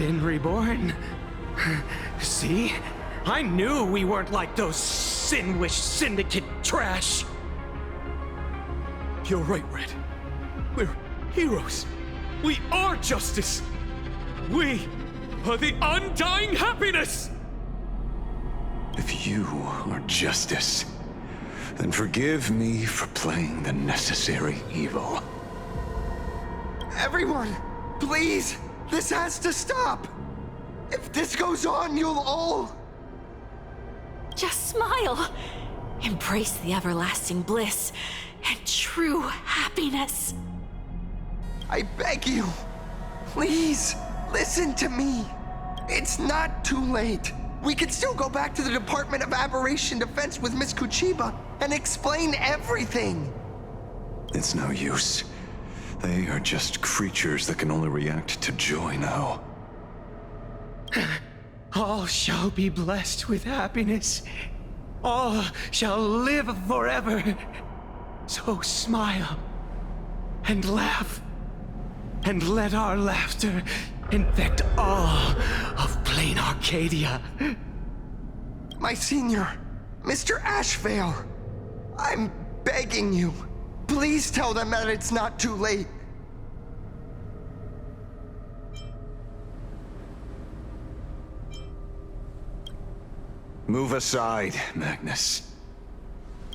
been reborn. See? I knew we weren't like those Sin-Wish Syndicate trash. You're right, Red. We're heroes. We are justice. We are the undying happiness! If you are justice, then forgive me for playing the necessary evil. Everyone, please! This has to stop! If this goes on, you'll all... Just smile. Embrace the everlasting bliss and true happiness. I beg you, please, listen to me. It's not too late. We could still go back to the Department of Aberration Defense with Miss Kuchiba and explain everything. It's no use. They are just creatures that can only react to joy now. All shall be blessed with happiness. All shall live forever. So smile and laugh, and let our laughter infect all of plain Arcadia. My senior, Mr. Ashvale, I'm begging you. Please tell them that it's not too late. Move aside, Magnus.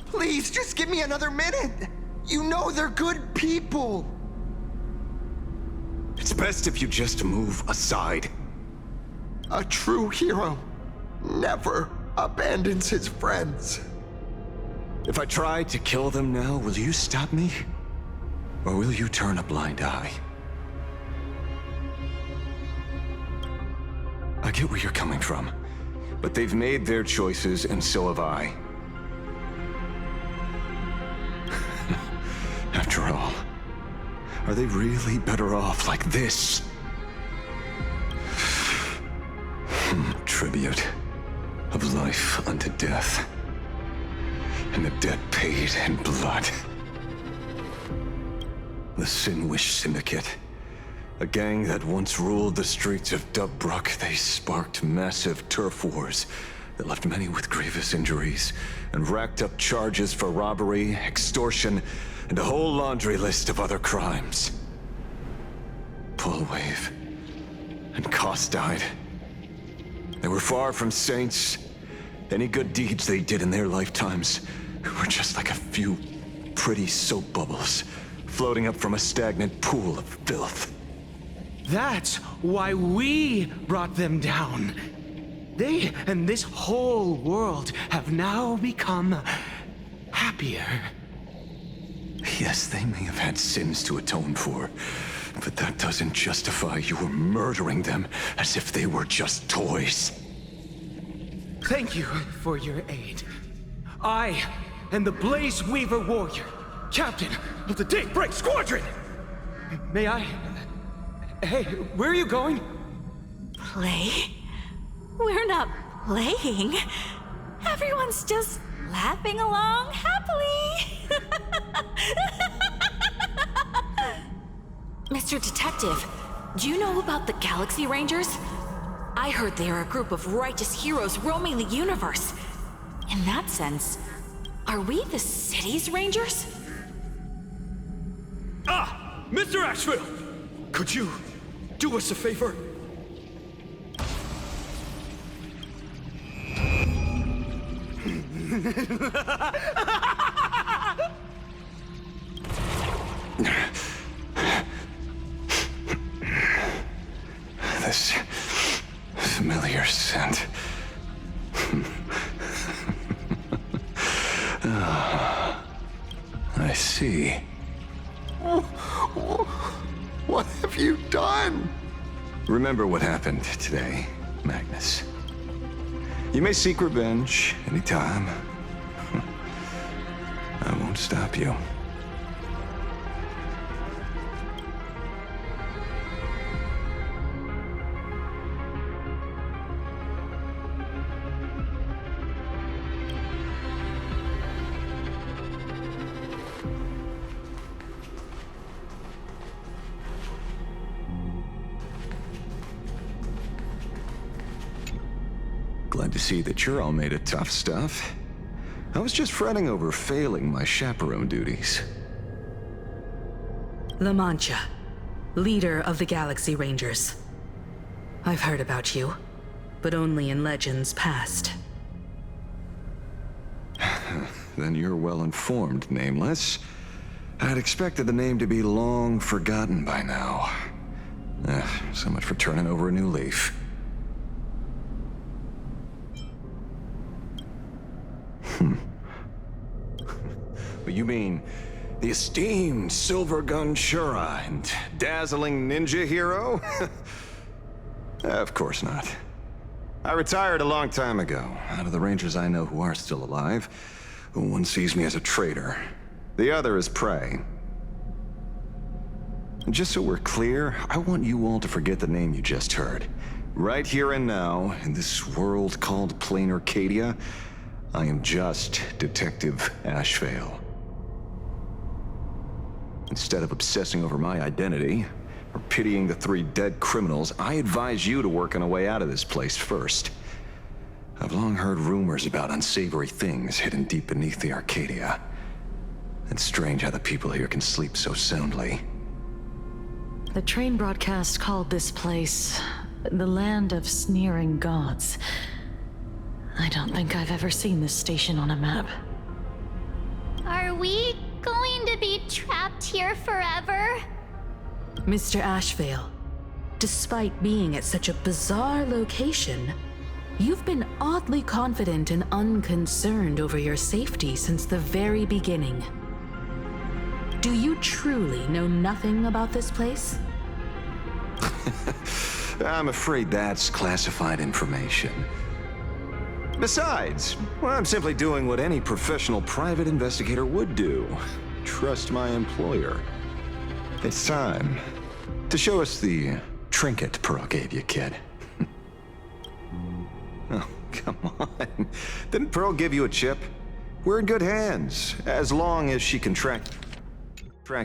Please, just give me another minute. You know they're good people. It's best if you just move aside. A true hero never abandons his friends. If I try to kill them now, will you stop me? Or will you turn a blind eye? I get where you're coming from, but they've made their choices and so have I. After all, are they really better off like this? Tribute of life unto death, and the debt paid in blood. The Sin-Wish Syndicate, a gang that once ruled the streets of Dubbrook. They sparked massive turf wars that left many with grievous injuries and racked up charges for robbery, extortion, and a whole laundry list of other crimes. Pullwave and Koss died. They were far from saints. Any good deeds they did in their lifetimes were just like a few pretty soap bubbles floating up from a stagnant pool of filth. That's why we brought them down. They and this whole world have now become happier. Yes, they may have had sins to atone for, but that doesn't justify your murdering them as if they were just toys. Thank you for your aid. I am the Blaze Weaver Warrior, captain of the Daybreak Squadron! May I... Hey, where are you going? Play? We're not playing. Everyone's just laughing along happily. Mr. Detective, do you know about the Galaxy Rangers? I heard they are a group of righteous heroes roaming the universe. In that sense, are we the city's Rangers? Ah! Mr. Ashville! Could you do us a favor? This familiar scent. I see. What have you done? Remember what happened today, Magnus. You may seek revenge anytime. I won't stop you. Glad to see that you're all made of tough stuff. I was just fretting over failing my chaperone duties. La Mancha, leader of the Galaxy Rangers. I've heard about you, but only in legends past. Then you're well informed, Nameless. I'd expected the name to be long forgotten by now. So much for turning over a new leaf. But you mean the esteemed Silver Gun Shura and dazzling ninja hero? Of course not. I retired a long time ago. Out of the Rangers I know who are still alive, one sees me as a traitor. The other is prey. And just so we're clear, I want you all to forget the name you just heard. Right here and now, in this world called Plain Arcadia, I am just Detective Ashvale. Instead of obsessing over my identity, or pitying the 3 dead criminals, I advise you to work on a way out of this place first. I've long heard rumors about unsavory things hidden deep beneath the Arcadia. It's strange how the people here can sleep so soundly. The train broadcast called this place the Land of Sneering Gods. I don't think I've ever seen this station on a map. Are we going to be trapped here forever? Mr. Ashvale, despite being at such a bizarre location, you've been oddly confident and unconcerned over your safety since the very beginning. Do you truly know nothing about this place? I'm afraid that's classified information. Besides, well, I'm simply doing what any professional private investigator would do. Trust my employer. It's time to show us the trinket Pearl gave you, kid. Oh, come on. Didn't Pearl give you a chip? We're in good hands, as long as she can track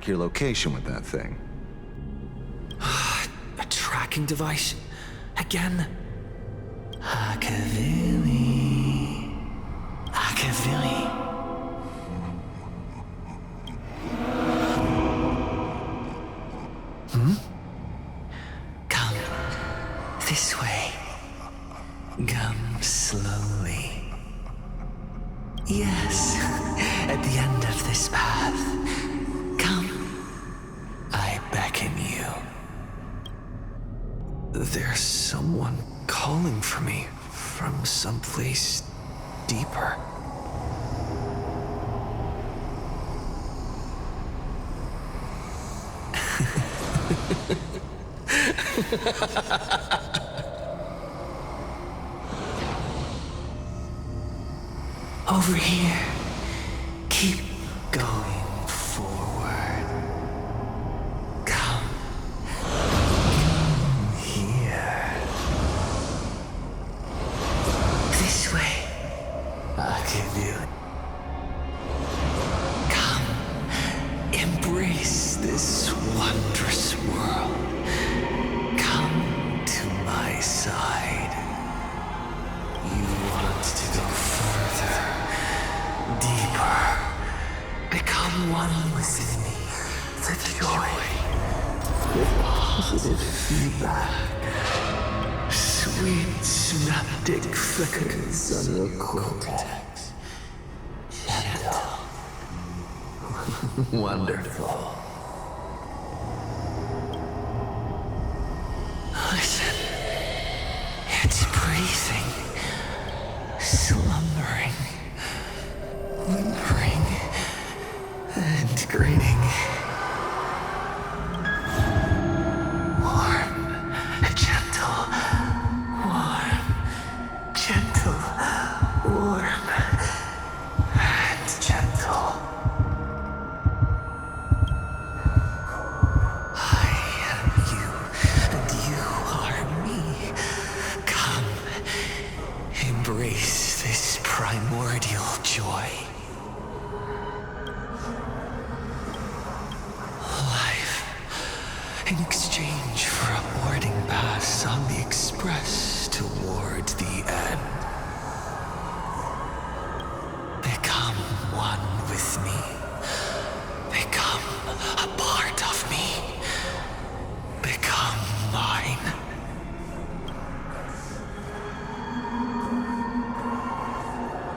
your location with that thing. A tracking device? Again? Akavili. Akavili. Come this way. Come slowly. Yes, at the end of this path. Come. I beckon you. There's someone calling for me from someplace deeper. Over here. Keep going forward. Come. Here. This way. Akavili. Come. Embrace this wondrous world. Come to my side. You want to go further, deeper. Become one with me. The joy, the positive feedback, sweet synaptic flickers on your cortex. Gentle, wonderful. Listen, it's breathing, slumbering, whimpering, and grinning. Warm, gentle, warm, gentle, warm, and gentle. I am you, and you are me. Come, embrace this primordial joy. Life, in exchange for a boarding pass on the express toward the end.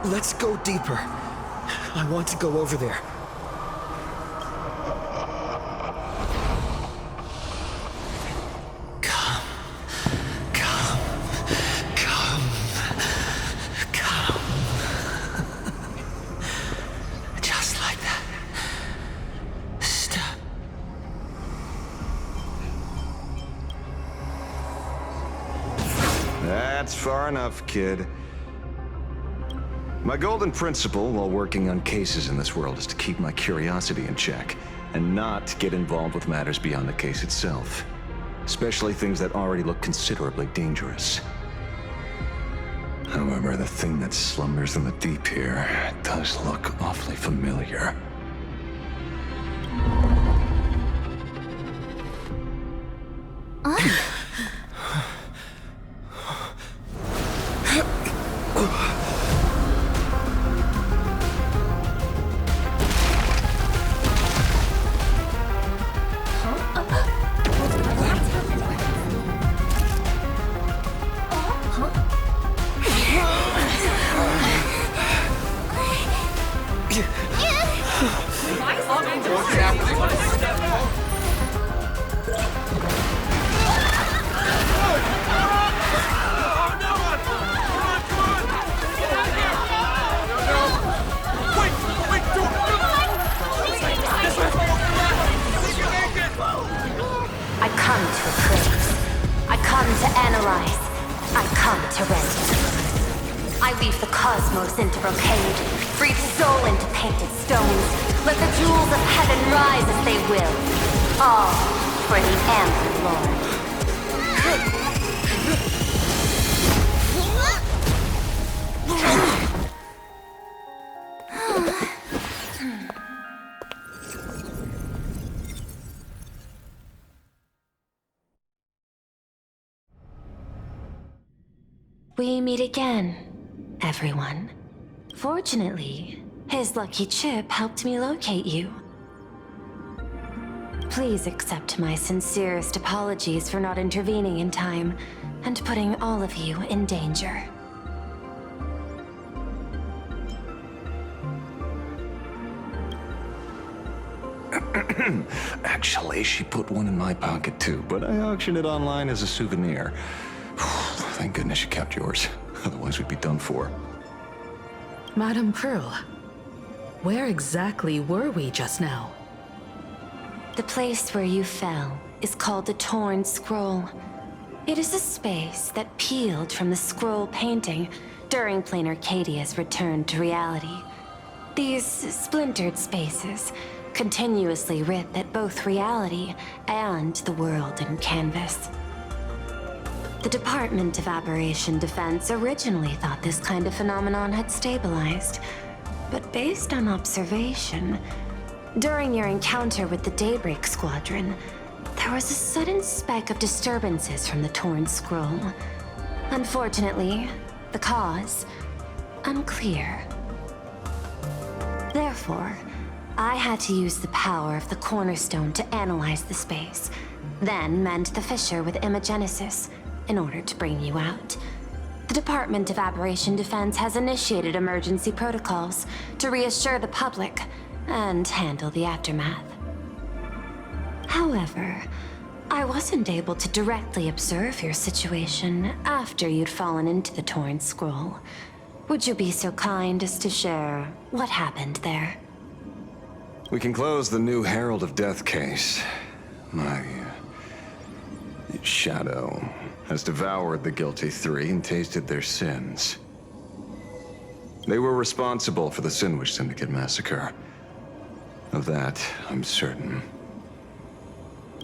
Let's go deeper. I want to go over there. Come. Just like that. Stop. That's far enough, kid. My golden principle while working on cases in this world is to keep my curiosity in check and not get involved with matters beyond the case itself, especially things that already look considerably dangerous. However, the thing that slumbers in the deep here does look awfully familiar. I come to appraise. I come to analyze. I come to render. I weave the cosmos into brocade, breathe soul into painted stones. Let the jewels of heaven rise as they will. All for the Amber Lord. We meet again, everyone. Fortunately, his lucky chip helped me locate you. Please accept my sincerest apologies for not intervening in time and putting all of you in danger. Actually, she put one in my pocket too, but I auctioned it online as a souvenir. Thank goodness you kept yours. Otherwise, we'd be done for. Madame Pearl, where exactly were we just now? The place where you fell is called the Torn Scroll. It is a space that peeled from the scroll painting during Plain Arcadia's return to reality. These splintered spaces continuously rip at both reality and the world in canvas. The Department of Aberration Defense originally thought this kind of phenomenon had stabilized, but based on observation, during your encounter with the Daybreak Squadron, there was a sudden spike of disturbances from the Torn Scroll. Unfortunately, the cause, unclear. Therefore, I had to use the power of the Cornerstone to analyze the space, then mend the fissure with Imagenesis in order to bring you out. The Department of Aberration Defense has initiated emergency protocols to reassure the public and handle the aftermath. However, I wasn't able to directly observe your situation after you'd fallen into the Torn Scroll. Would you be so kind as to share what happened there? We can close the new Herald of Death case. My shadow has devoured the guilty three and tasted their sins. They were responsible for the Sinwish Syndicate massacre. Of that, I'm certain.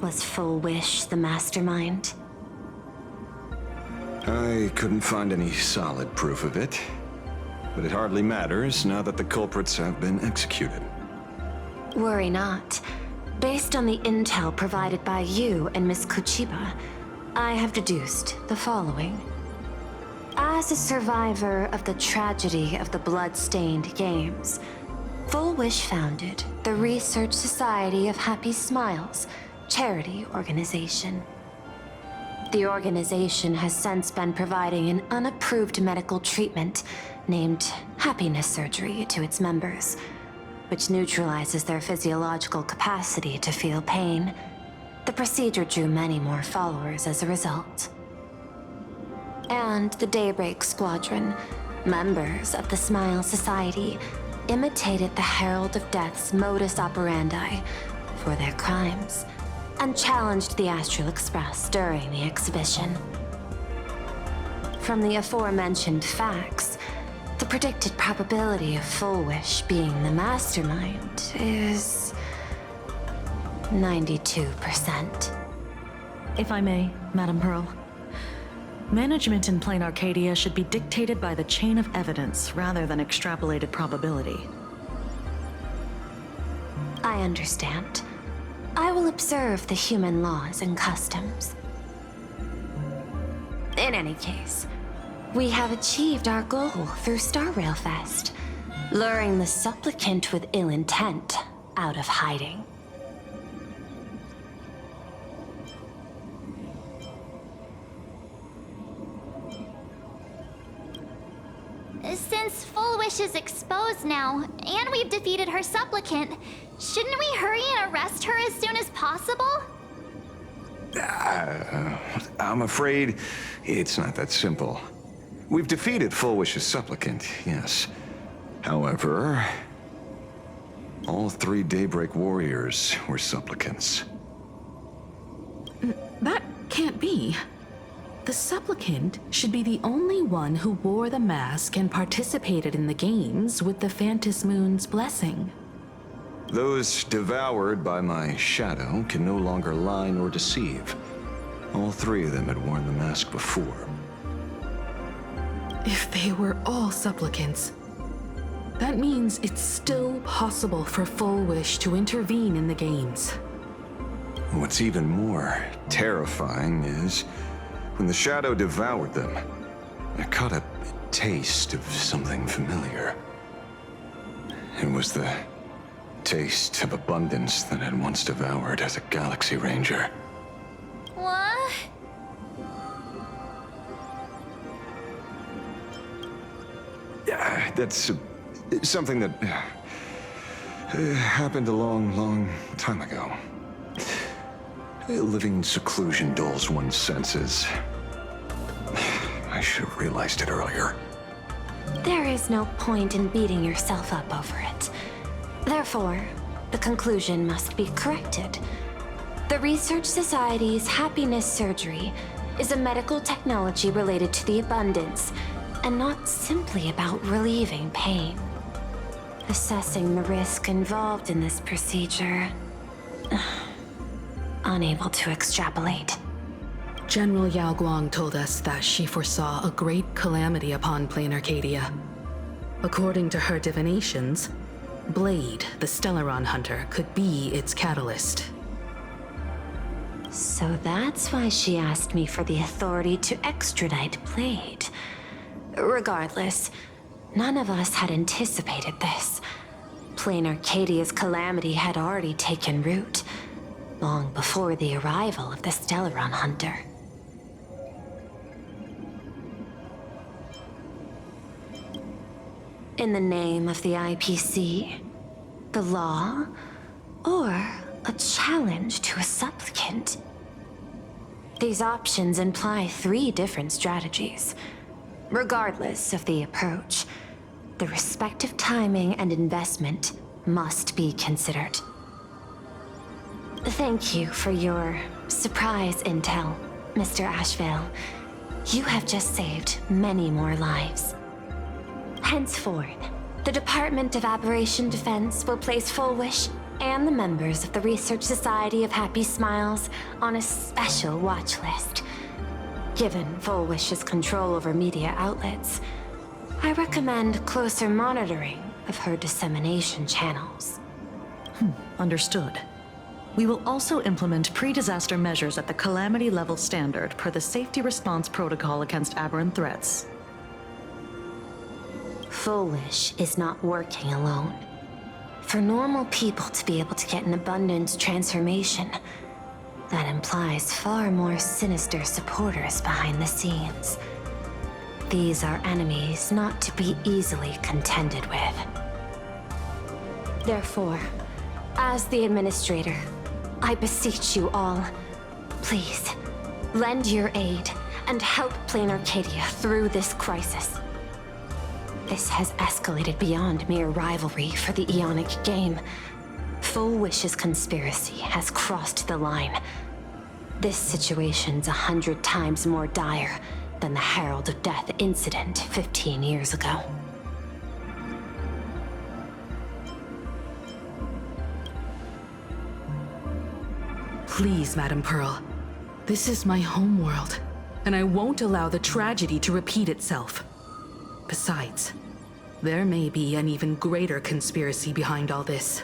Was Full Wish the mastermind? I couldn't find any solid proof of it, but it hardly matters now that the culprits have been executed. Worry not. Based on the intel provided by you and Miss Kuchiba, I have deduced the following. As a survivor of the tragedy of the Blood-Stained Games, Full Wish founded the Research Society of Happy Smiles, charity organization. The organization has since been providing an unapproved medical treatment named happiness surgery to its members, which neutralizes their physiological capacity to feel pain. The procedure drew many more followers as a result. And the Daybreak Squadron, members of the Smile Society, imitated the Herald of Death's modus operandi for their crimes, and challenged the Astral Express during the exhibition. From the aforementioned facts, the predicted probability of Full Wish being the mastermind is 92%. If I may, Madam Pearl. Management in Plain Arcadia should be dictated by the chain of evidence rather than extrapolated probability. I understand. I will observe the human laws and customs. In any case, we have achieved our goal through Star Rail Fest, luring the supplicant with ill intent out of hiding. Since Full Wish is exposed now, and we've defeated her supplicant, shouldn't we hurry and arrest her as soon as possible? I'm afraid it's not that simple. We've defeated Full Wish's supplicant, yes. However, all 3 Daybreak warriors were supplicants. That can't be. The supplicant should be the only one who wore the mask and participated in the games with the Phantas Moon's blessing. Those devoured by my shadow can no longer lie nor deceive. All 3 of them had worn the mask before. If they were all supplicants, that means it's still possible for Full Wish to intervene in the games. What's even more terrifying is, when the shadow devoured them, I caught a taste of something familiar. It was the taste of abundance that I'd once devoured as a Galaxy Ranger. What? That's something that happened a long, long time ago. Living in seclusion dulls one's senses. I should have realized it earlier. There is no point in beating yourself up over it. Therefore, the conclusion must be corrected. The Research Society's happiness surgery is a medical technology related to the abundance, and not simply about relieving pain. Assessing the risk involved in this procedure, unable to extrapolate. General Yao Guang told us that she foresaw a great calamity upon Plain Arcadia. According to her divinations, Blade, the Stellaron hunter, could be its catalyst. So that's why she asked me for the authority to extradite Blade. Regardless, none of us had anticipated this. Plain Arcadia's calamity had already taken root, long before the arrival of the Stellaron hunter. In the name of the IPC, the law, or a challenge to a supplicant? These options imply 3 different strategies. Regardless of the approach, the respective timing and investment must be considered. Thank you for your surprise intel, Mr. Ashvale. You have just saved many more lives. Henceforth, the Department of Aberration Defense will place Full Wish and the members of the Research Society of Happy Smiles on a special watch list. Given Full Wish's control over media outlets, I recommend closer monitoring of her dissemination channels. Understood. We will also implement pre-disaster measures at the calamity level standard per the Safety Response Protocol against aberrant threats. Full Wish is not working alone. For normal people to be able to get an abundance transformation, That implies far more sinister supporters behind the scenes. These are enemies not to be easily contended with. Therefore, as the administrator, I beseech you all, please, lend your aid and help Plain Arcadia through this crisis. This has escalated beyond mere rivalry for the Ionic game. Full Wish's conspiracy has crossed the line. This situation's 100 times more dire than the Herald of Death incident 15 years ago. Please, Madam Pearl. This is my homeworld, and I won't allow the tragedy to repeat itself. Besides, there may be an even greater conspiracy behind all this.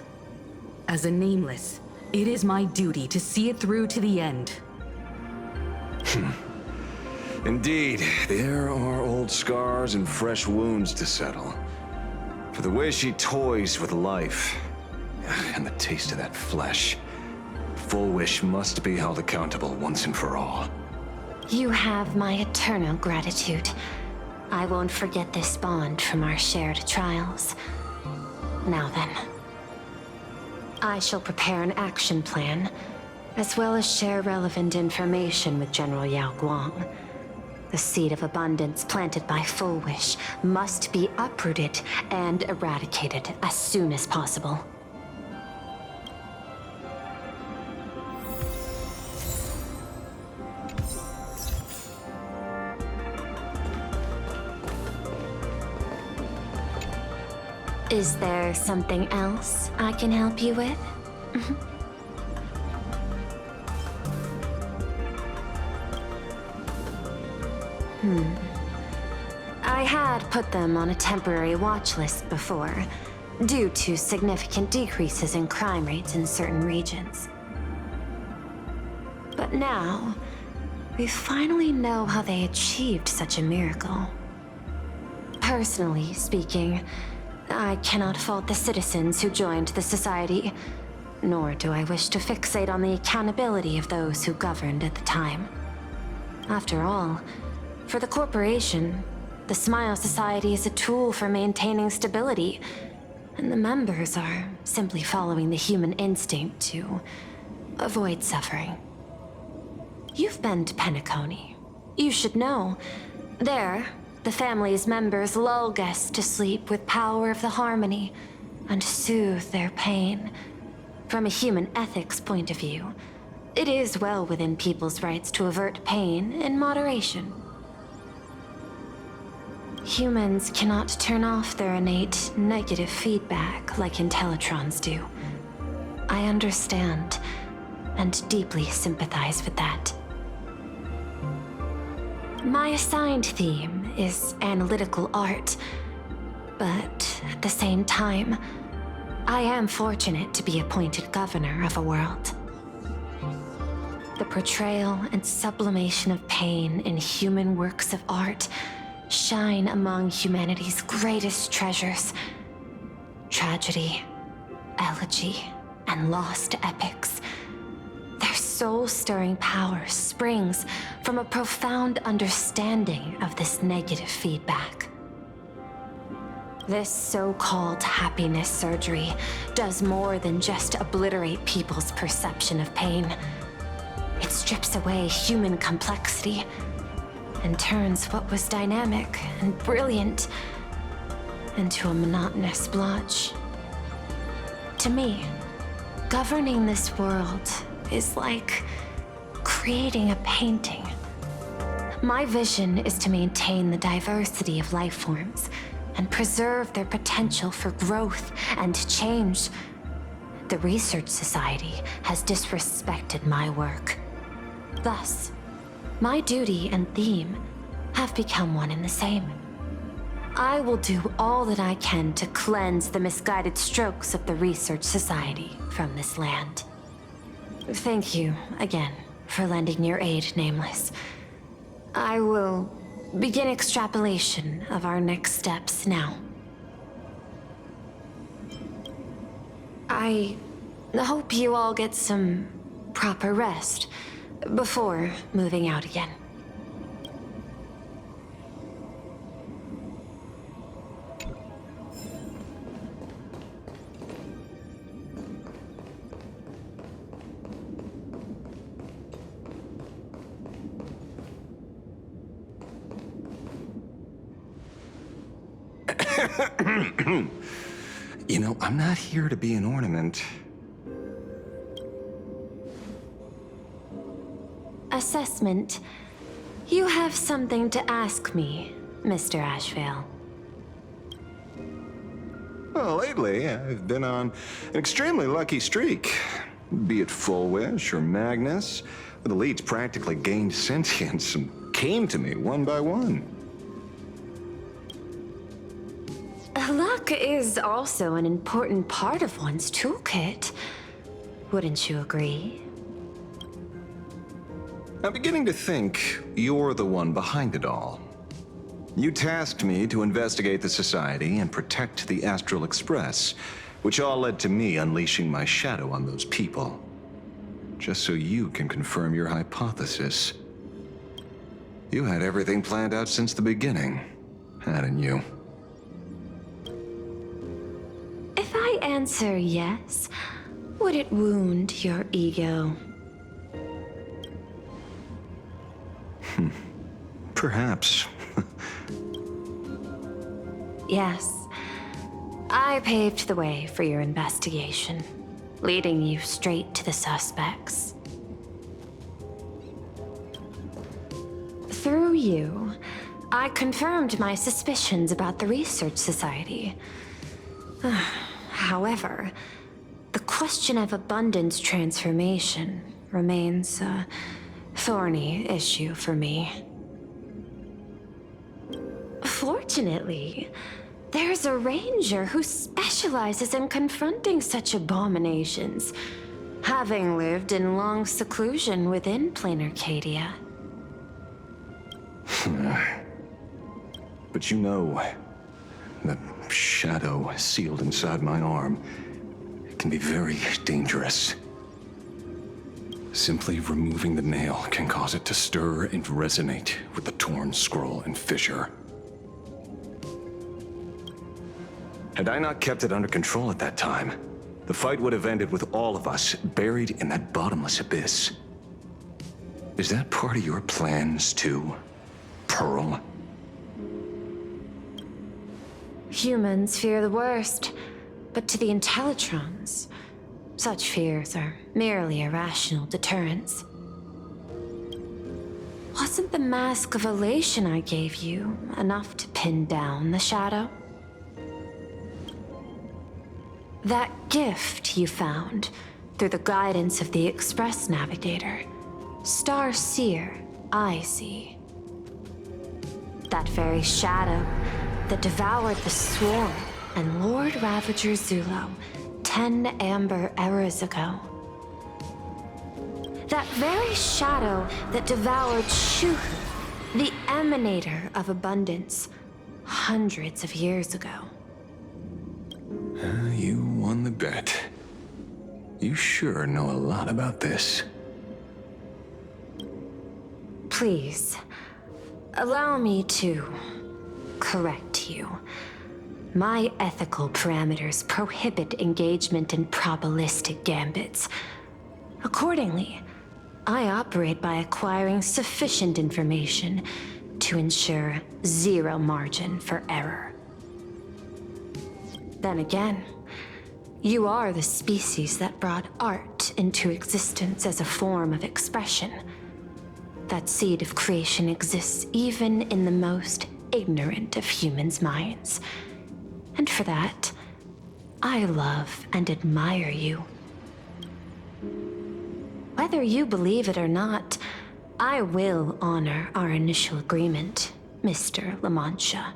As a Nameless, it is my duty to see it through to the end. Indeed, there are old scars and fresh wounds to settle. For the way she toys with life, and the taste of that flesh, Full Wish must be held accountable once and for all. You have my eternal gratitude. I won't forget this bond from our shared trials. Now then, I shall prepare an action plan, as well as share relevant information with General Yao Guang. The seed of abundance planted by Full Wish must be uprooted and eradicated as soon as possible. Is there something else I can help you with? I had put them on a temporary watch list before, due to significant decreases in crime rates in certain regions. But now, we finally know how they achieved such a miracle. Personally speaking, I cannot fault the citizens who joined the Society, nor do I wish to fixate on the accountability of those who governed at the time. After all, for the corporation, the Smile Society is a tool for maintaining stability, and the members are simply following the human instinct to avoid suffering. You've been to Penacony. You should know. There, the family's members lull guests to sleep with power of the harmony and soothe their pain. From a human ethics point of view, it is well within people's rights to avert pain in moderation. Humans cannot turn off their innate negative feedback like Intellitrons do. I understand and deeply sympathize with that. My assigned theme is analytical art, but at the same time, I am fortunate to be appointed governor of a world. The portrayal and sublimation of pain in human works of art shine among humanity's greatest treasures. Tragedy, elegy, and lost epics. Their soul-stirring power springs from a profound understanding of this negative feedback. This so-called happiness surgery does more than just obliterate people's perception of pain. It strips away human complexity and turns what was dynamic and brilliant into a monotonous blotch. To me, governing this world is like creating a painting. My vision is to maintain the diversity of life forms and preserve their potential for growth and change. The Research Society has disrespected my work. Thus, my duty and theme have become one and the same. I will do all that I can to cleanse the misguided strokes of the Research Society from this land. Thank you again for lending your aid, Nameless. I will begin extrapolation of our next steps now. I hope you all get some proper rest before moving out again. You know, I'm not here to be an ornament. Assessment. You have something to ask me, Mr. Ashvale. Well, lately, I've been on an extremely lucky streak. Be it Full Wish or Magnus, the leads practically gained sentience and came to me one by one. Luck is also an important part of one's toolkit. Wouldn't you agree? I'm beginning to think you're the one behind it all. You tasked me to investigate the Society and protect the Astral Express, which all led to me unleashing my shadow on those people. Just so you can confirm your hypothesis. You had everything planned out since the beginning, hadn't you? If I answer yes, would it wound your ego? Perhaps. Yes. I paved the way for your investigation, leading you straight to the suspects. Through you, I confirmed my suspicions about the Research Society. However, the question of abundance transformation remains a thorny issue for me. Fortunately, there's a ranger who specializes in confronting such abominations, having lived in long seclusion within planar Cadia. But you know, the shadow sealed inside my arm, it can be very dangerous. Simply removing the nail can cause it to stir and resonate with the torn scroll and fissure. Had I not kept it under control at that time, the fight would have ended with all of us buried in that bottomless abyss. Is that part of your plans too, Pearl? Humans fear the worst, but to the Intellitrons, such fears are merely irrational deterrents. Wasn't the mask of elation I gave you enough to pin down the shadow? That gift you found through the guidance of the Express Navigator, Star Seer, I see. That very shadow that devoured the Swarm and Lord Ravager Zulo 10 amber eras ago. That very shadow that devoured Shuhu, the emanator of abundance, hundreds of years ago. You won the bet. You sure know a lot about this. Please, allow me to correct you. My ethical parameters prohibit engagement in probabilistic gambits. Accordingly, I operate by acquiring sufficient information to ensure zero margin for error. Then again, you are the species that brought art into existence as a form of expression. That seed of creation exists even in the most ignorant of humans' minds. And for that, I love and admire you. Whether you believe it or not, I will honor our initial agreement, Mr. La Mancha.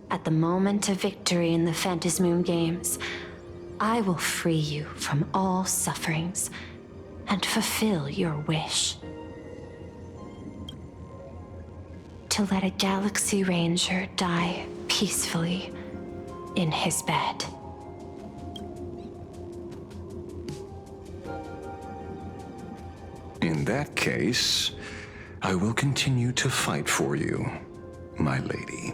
At the moment of victory in the Phantasmoon Games, I will free you from all sufferings and fulfill your wish. To let a Galaxy Ranger die peacefully in his bed. In that case, I will continue to fight for you, my lady.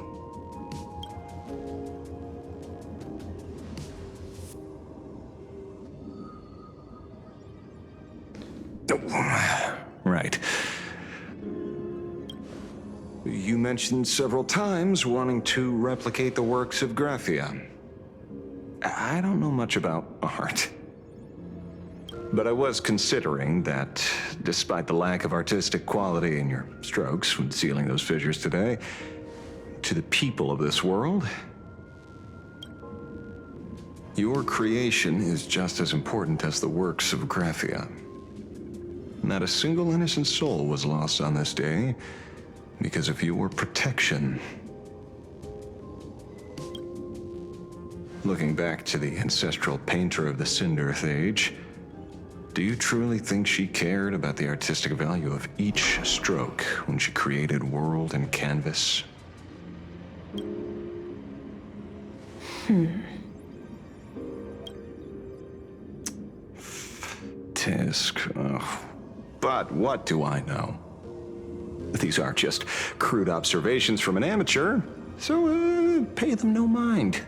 Right. You mentioned several times wanting to replicate the works of Graphia. I don't know much about art. But I was considering that, despite the lack of artistic quality in your strokes when sealing those fissures today, to the people of this world, your creation is just as important as the works of Graphia. Not a single innocent soul was lost on this day because of your protection. Looking back to the ancestral painter of the Cinderth Age, do you truly think she cared about the artistic value of each stroke when she created world and canvas? Tisk, but what do I know? These are just crude observations from an amateur, so pay them no mind.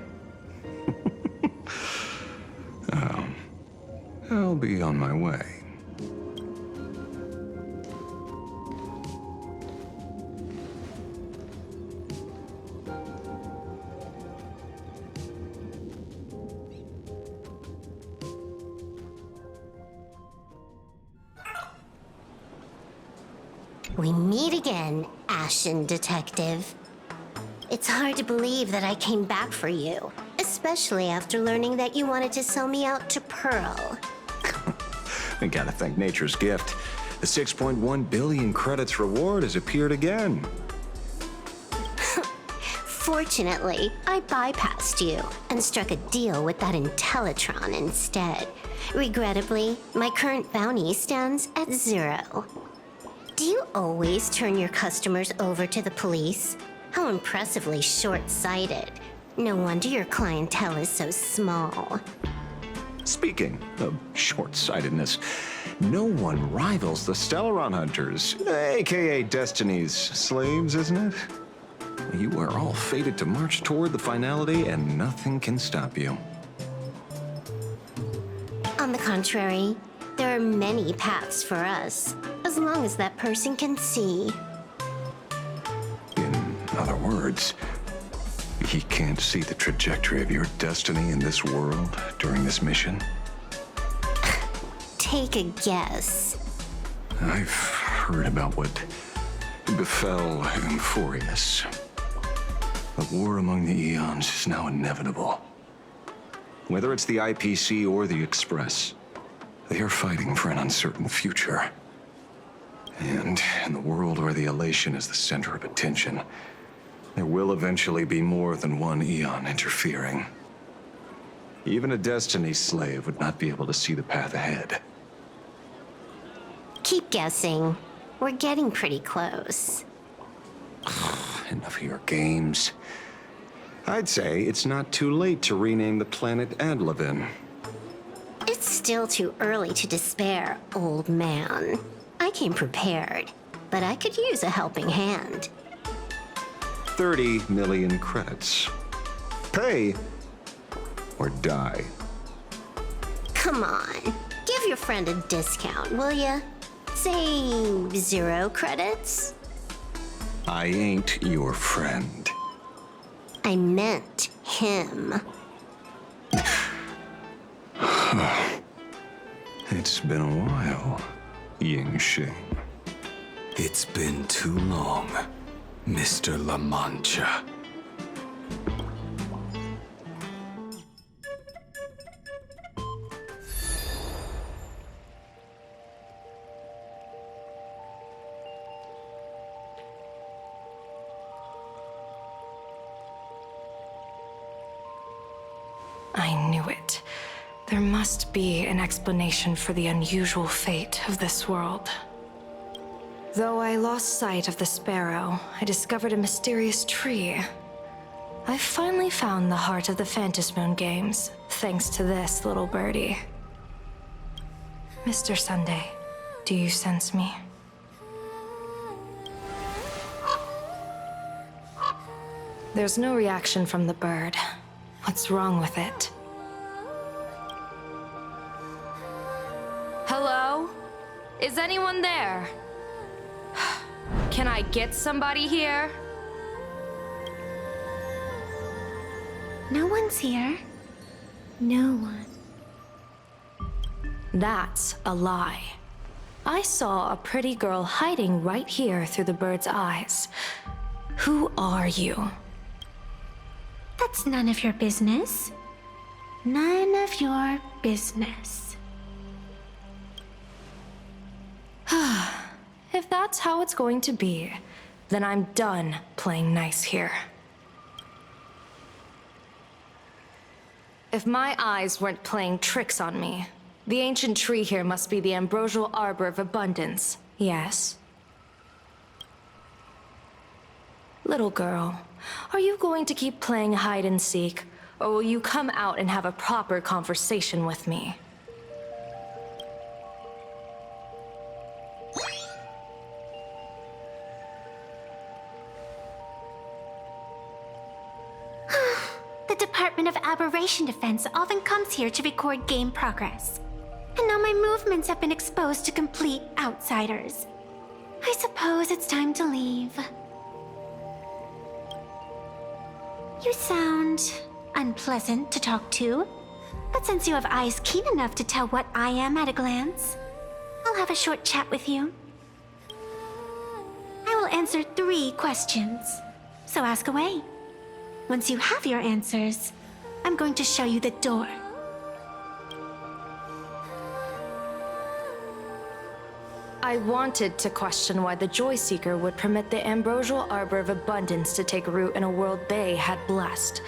I'll be on my way. We meet again, Ashen Detective. It's hard to believe that I came back for you, especially after learning that you wanted to sell me out to Pearl. I gotta thank nature's gift. The 6.1 billion credits reward has appeared again. Fortunately, I bypassed you and struck a deal with that Intellitron instead. Regrettably, my current bounty stands at 0. Do you always turn your customers over to the police? How impressively short-sighted. No wonder your clientele is so small. Speaking of short-sightedness, no one rivals the Stellaron Hunters, aka Destiny's slaves, isn't it? You are all fated to march toward the finality, and nothing can stop you. On the contrary, there are many paths for us, as long as that person can see. In other words, he can't see the trajectory of your destiny in this world during this mission? Take a guess. I've heard about what befell Euphorius. The war among the Eons is now inevitable. Whether it's the IPC or the Express, they are fighting for an uncertain future. And in the world where the elation is the center of attention, there will eventually be more than one Eon interfering. Even a Destiny slave would not be able to see the path ahead. Keep guessing. We're getting pretty close. Enough of your games. I'd say it's not too late to rename the planet Adlevin. It's still too early to despair, old man. I came prepared, but I could use a helping hand. 30 million credits. Pay or die. Come on, give your friend a discount, will ya? Say 0 credits? I ain't your friend. I meant him. It's been a while, Yingxing. It's been too long, Mr. La Mancha. I knew it. There must be an explanation for the unusual fate of this world. Though I lost sight of the sparrow, I discovered a mysterious tree. I finally found the heart of the Phantasmoon games, thanks to this little birdie. Mr. Sunday, Do you sense me? There's no reaction from the bird. What's wrong with it? Hello? Is anyone there? Can I get somebody here? No one's here. No one. That's a lie. I saw a pretty girl hiding right here through the bird's eyes. Who are you? That's none of your business. None of your business. If that's how it's going to be, then I'm done playing nice here. If my eyes weren't playing tricks on me, the ancient tree here must be the ambrosial arbor of abundance, yes? Little girl, are you going to keep playing hide and seek, or will you come out and have a proper conversation with me? The Department of Aberration Defense often comes here to record game progress. And now my movements have been exposed to complete outsiders. I suppose it's time to leave. You sound unpleasant to talk to, but since you have eyes keen enough to tell what I am at a glance, I'll have a short chat with you. I will answer 3 questions, so ask away. Once you have your answers, I'm going to show you the door. I wanted to question why the Joy Seeker would permit the ambrosial arbor of abundance to take root in a world they had blessed.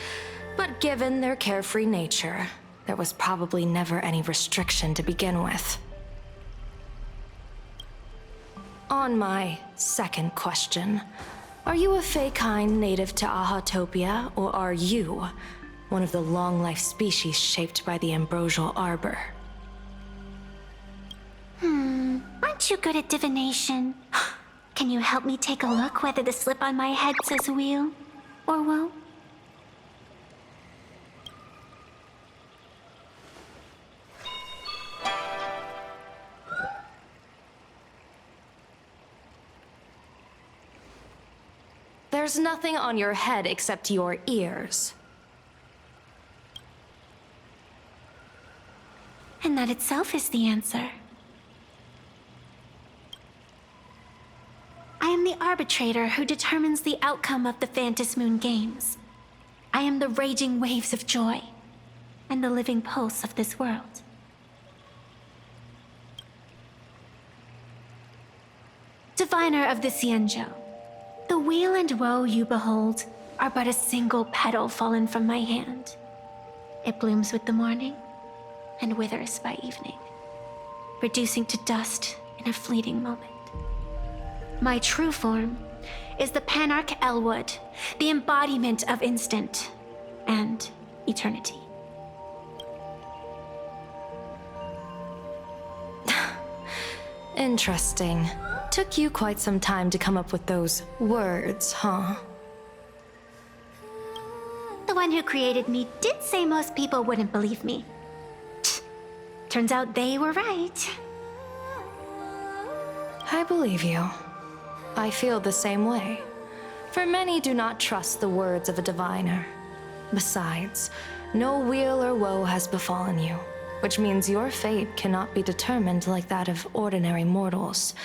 But given their carefree nature, there was probably never any restriction to begin with. On my second question, are you a Fey-kind native to Ahatopia, or are you one of the long-life species shaped by the ambrosial arbor? Aren't you good at divination? Can you help me take a look whether the slip on my head says wheel or woe? There's nothing on your head except your ears. And that itself is the answer. I am the arbitrator who determines the outcome of the Phantom Moon Games. I am the raging waves of joy, and the living pulse of this world. Diviner of the Xianzhou, the weal and woe you behold are but a single petal fallen from my hand. It blooms with the morning, and withers by evening, reducing to dust in a fleeting moment. My true form is the Panarch Elwood, the embodiment of instant and eternity. Interesting. Took you quite some time to come up with those words, huh? The one who created me did say most people wouldn't believe me. Turns out they were right. I believe you. I feel the same way. For many do not trust the words of a diviner. Besides, no weal or woe has befallen you, which means your fate cannot be determined like that of ordinary mortals.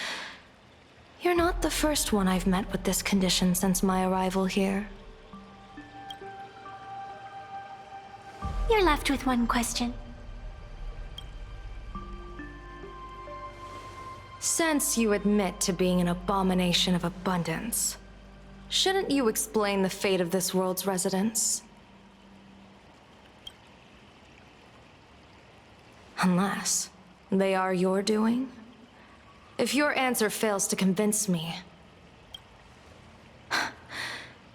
You're not the first one I've met with this condition since my arrival here. You're left with one question. Since you admit to being an abomination of abundance, shouldn't you explain the fate of this world's residents? Unless they are your doing? If your answer fails to convince me,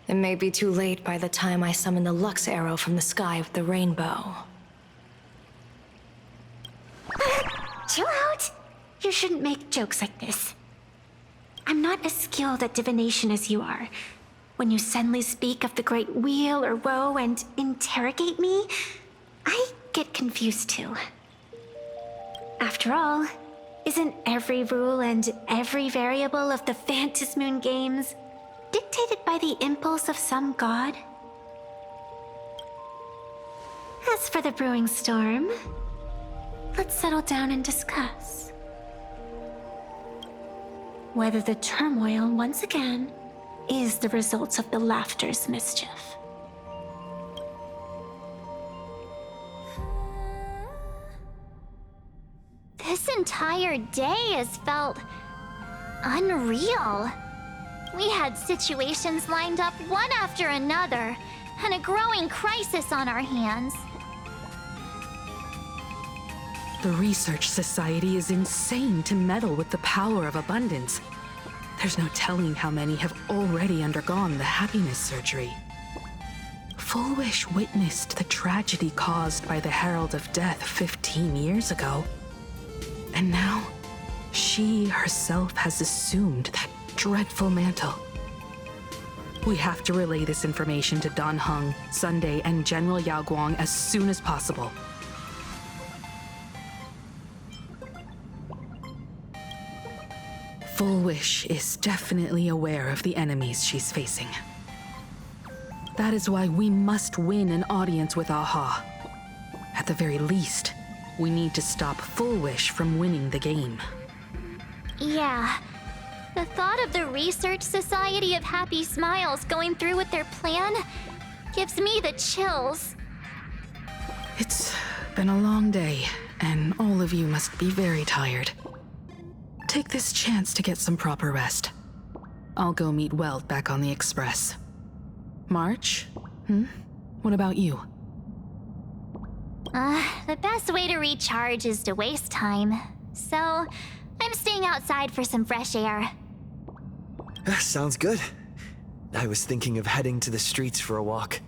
it may be too late by the time I summon the Lux Arrow from the sky with the rainbow. Chill out. You shouldn't make jokes like this. I'm not as skilled at divination as you are. When you suddenly speak of the Great Wheel or Woe and interrogate me, I get confused too. After all, isn't every rule and every variable of the Phantasmoon games dictated by the impulse of some god? As for the brewing storm, let's settle down and discuss. Whether the turmoil, once again, is the result of the Laughter's mischief. This entire day has felt unreal. We had situations lined up one after another, and a growing crisis on our hands. The Research Society is insane to meddle with the power of abundance. There's no telling how many have already undergone the happiness surgery. Full Wish witnessed the tragedy caused by the Herald of Death 15 years ago. And now, she herself has assumed that dreadful mantle. We have to relay this information to Dan Heng, Sunday, and General Yao Guang as soon as possible. Full Wish is definitely aware of the enemies she's facing. That is why we must win an audience with Aha. At the very least, we need to stop Full Wish from winning the game. Yeah. The thought of the Research Society of Happy Smiles going through with their plan gives me the chills. It's been a long day, and all of you must be very tired. Take this chance to get some proper rest. I'll go meet Weld back on the Express. March? What about you? The best way to recharge is to waste time. So, I'm staying outside for some fresh air. Sounds good. I was thinking of heading to the streets for a walk.